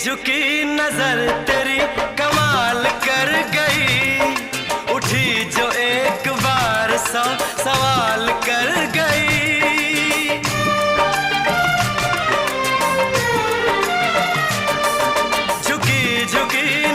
झुकी नजर तेरी कमाल कर गई, उठी जो एक बार 100 सवाल कर गई। झुकी झुकी